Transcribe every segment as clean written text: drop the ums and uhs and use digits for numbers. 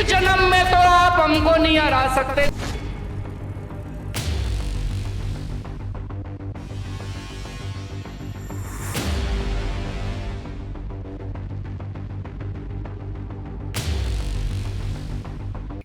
जन्म में तो आप हमको नहीं हरा सकते।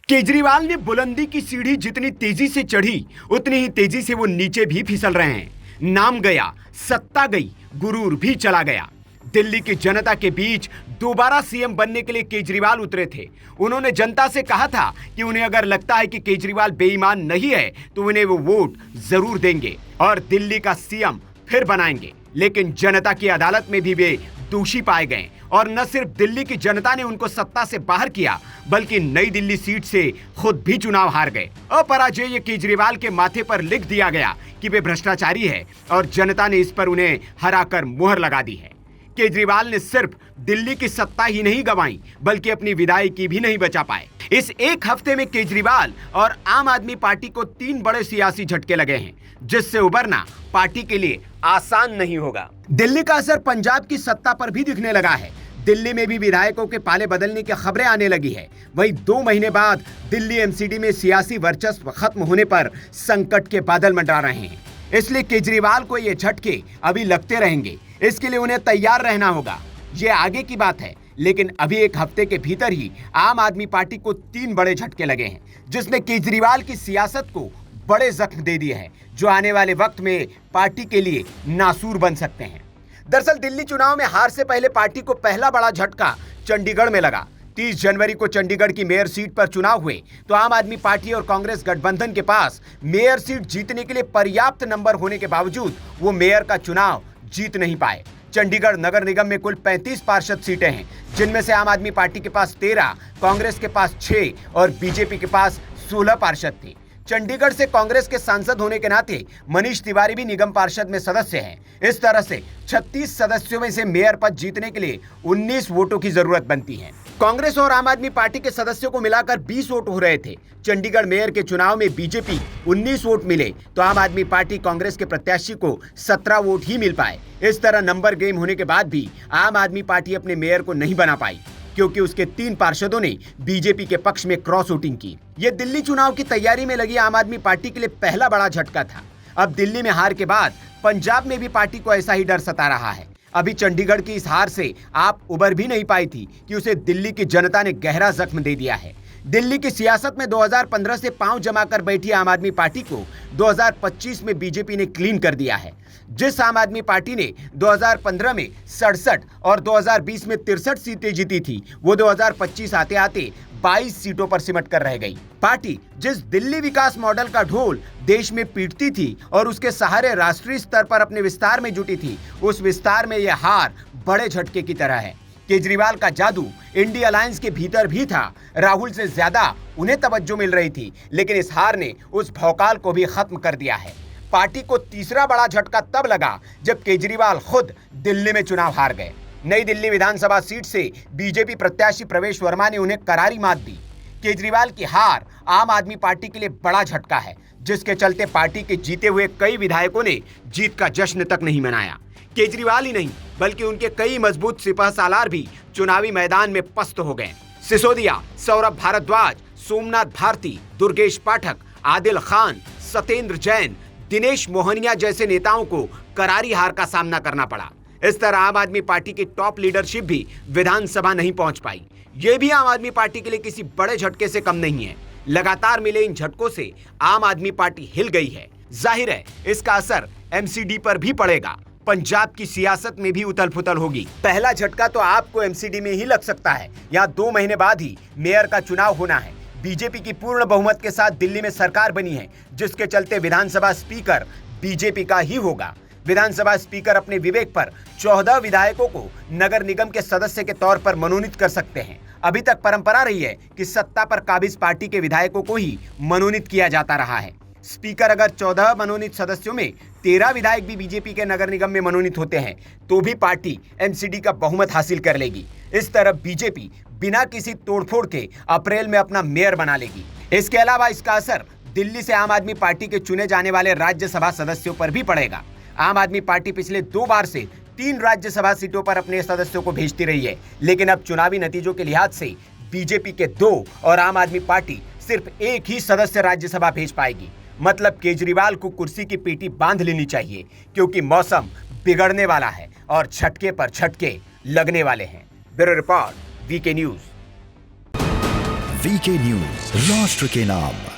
केजरीवाल ने बुलंदी की सीढ़ी जितनी तेजी से चढ़ी उतनी ही तेजी से वो नीचे भी फिसल रहे हैं। नाम गया, सत्ता गई, गुरूर भी चला गया। दिल्ली की जनता के बीच दोबारा सीएम बनने के लिए केजरीवाल उतरे थे। उन्होंने जनता से कहा था कि उन्हें अगर लगता है कि केजरीवाल बेईमान नहीं है तो उन्हें वो वोट जरूर देंगे और दिल्ली का सीएम फिर बनाएंगे। लेकिन जनता की अदालत में भी वे दोषी पाए गए और न सिर्फ दिल्ली की जनता ने उनको सत्ता से बाहर किया बल्कि नई दिल्ली सीट से खुद भी चुनाव हार गए। अपराजय केजरीवाल के माथे पर लिख दिया गया कि वे भ्रष्टाचारी है और जनता ने इस पर उन्हें हराकर मुहर लगा दी है। केजरीवाल ने सिर्फ दिल्ली की सत्ता ही नहीं गंवाई बल्कि अपनी विधायकी भी नहीं बचा पाए। इस एक हफ्ते में केजरीवाल और आम आदमी पार्टी को 3 बड़े सियासी झटके लगे हैं जिससे उबरना पार्टी के लिए आसान नहीं होगा। दिल्ली का असर पंजाब की सत्ता पर भी दिखने लगा है। दिल्ली में भी विधायकों के पाले बदलने की खबरें आने लगी है। वहीं 2 महीने बाद दिल्ली एमसीडी में सियासी वर्चस्व खत्म होने पर संकट के बादल मंडरा रहे हैं। इसलिए केजरीवाल को ये झटके अभी लगते रहेंगे। इसके लिए उन्हें तैयार रहना होगा। ये आगे की बात है, लेकिन अभी एक हफ्ते के भीतर ही आम आदमी पार्टी को 3 बड़े झटके लगे हैं जिसने केजरीवाल की सियासत को बड़े जख्म दे दिए हैं जो आने वाले वक्त में पार्टी के लिए नासूर बन सकते हैं। दरअसल दिल्ली चुनाव में हार से पहले पार्टी को पहला बड़ा झटका चंडीगढ़ में लगा। 30 जनवरी को चंडीगढ़ की मेयर सीट पर चुनाव हुए तो आम आदमी पार्टी और कांग्रेस गठबंधन के पास मेयर सीट जीतने के लिए पर्याप्त नंबर होने के बावजूद वो मेयर का चुनाव जीत नहीं पाए। चंडीगढ़ नगर निगम में कुल 35 पार्षद सीटें हैं जिनमें से आम आदमी पार्टी के पास 13, कांग्रेस के पास 6 और बीजेपी के पास 16 पार्षद थे। चंडीगढ़ से कांग्रेस के सांसद होने के नाते मनीष तिवारी भी निगम पार्षद में सदस्य हैं। इस तरह से 36 सदस्यों में से मेयर पद जीतने के लिए 19 वोटों की जरूरत बनती है। कांग्रेस और आम आदमी पार्टी के सदस्यों को मिलाकर 20 वोट हो रहे थे। चंडीगढ़ मेयर के चुनाव में बीजेपी 19 वोट मिले तो आम आदमी पार्टी कांग्रेस के प्रत्याशी को 17 वोट ही मिल पाए। इस तरह नंबर गेम होने के बाद भी आम आदमी पार्टी अपने मेयर को नहीं बना पाई क्योंकि उसके 3 पार्षदों ने बीजेपी के पक्ष में क्रॉस वोटिंग की। यह दिल्ली चुनाव की तैयारी में लगी आम आदमी पार्टी के लिए पहला बड़ा झटका था। अब दिल्ली में हार के बाद पंजाब में भी पार्टी को ऐसा ही डर सता रहा है। अभी चंडीगढ़ की इस हार से आप उबर भी नहीं पाई थी कि उसे दिल्ली की जनता ने गहरा जख्म दे दिया है। दिल्ली की सियासत में 2015 से पांव जमाकर बैठी आम आदमी पार्टी को 2025 में बीजेपी ने क्लीन कर दिया है। जिस आम आदमी पार्टी ने 2015 में 67 और 2020 में 63 सीटें जीती थी वो 2025 आते आते 22 सीटों पर सिमट कर रह गई। पार्टी जिस दिल्ली विकास मॉडल का ढोल देश में पीटती थी और उसके सहारे राष्ट्रीय स्तर पर अपने विस्तार में जुटी थी, उस विस्तार में यह हार बड़े झटके की तरह है। केजरीवाल का जादू इंडिया अलायंस के भीतर भी था। राहुल से ज्यादा उन्हें तवज्जो मिल रही थी, लेकिन इस हार ने उस भौकाल को भी खत्म कर दिया है। पार्टी को तीसरा बड़ा झटका तब लगा जब केजरीवाल खुद दिल्ली में चुनाव हार गए। नई दिल्ली विधानसभा सीट से बीजेपी प्रत्याशी प्रवेश वर्मा ने उन्हें करारी मात दी। केजरीवाल की हार आम आदमी पार्टी के लिए बड़ा झटका है जिसके चलते पार्टी के जीते हुए कई विधायकों ने जीत का जश्न तक नहीं मनाया। केजरीवाल ही नहीं बल्कि उनके कई मजबूत सिपह सालार भी चुनावी मैदान में पस्त हो गए। सिसोदिया, सौरभ भारद्वाज, सोमनाथ भारती, दुर्गेश पाठक, आदिल खान, सत्येंद्र जैन, दिनेश मोहनिया जैसे नेताओं को करारी हार का सामना करना पड़ा। इस तरह आम आदमी पार्टी की टॉप लीडरशिप भी विधानसभा नहीं पहुंच पाई। ये भी आम आदमी पार्टी के लिए किसी बड़े झटके से कम नहीं है। लगातार मिले इन झटकों से आम आदमी पार्टी हिल गई है। जाहिर है इसका असर एमसीडी पर भी पड़ेगा। पंजाब की सियासत में भी उथल पुथल होगी। पहला झटका तो आपको एमसीडी में ही लग सकता है। यहाँ 2 महीने बाद ही मेयर का चुनाव होना है। बीजेपी की पूर्ण बहुमत के साथ दिल्ली में सरकार बनी है जिसके चलते विधानसभा स्पीकर बीजेपी का ही होगा। विधानसभा स्पीकर अपने विवेक पर 14 विधायकों को नगर निगम के सदस्य के तौर पर मनोनीत कर सकते हैं। अभी तक परंपरा रही है कि सत्ता पर काबिज पार्टी के विधायकों को ही मनोनीत किया जाता रहा है। स्पीकर अगर 14 मनोनीत सदस्यों में 13 विधायक भी बीजेपी के नगर निगम में मनोनीत होते हैं तो भी पार्टी एमसीडी का बहुमत हासिल कर लेगी। इस तरह बीजेपी बिना किसी तोड़फोड़ के अप्रैल में अपना मेयर बना लेगी। इसके अलावा इसका असर दिल्ली से आम आदमी पार्टी के चुने जाने वाले राज्यसभा सदस्यों पर भी पड़ेगा। आम आदमी पार्टी पिछले 2 बार से 3 राज्यसभा सीटों पर अपने सदस्यों को भेजती रही है, लेकिन अब चुनावी नतीजों के लिहाज से बीजेपी के 2 और आम आदमी पार्टी सिर्फ एक ही सदस्य राज्यसभा भेज पाएगी। मतलब केजरीवाल को कुर्सी की पेटी बांध लेनी चाहिए, क्योंकि मौसम बिगड़ने वाला है और झटके पर झटके लगने वाले हैं। Bureau report, VK news. VK news, राष्ट्र के नाम।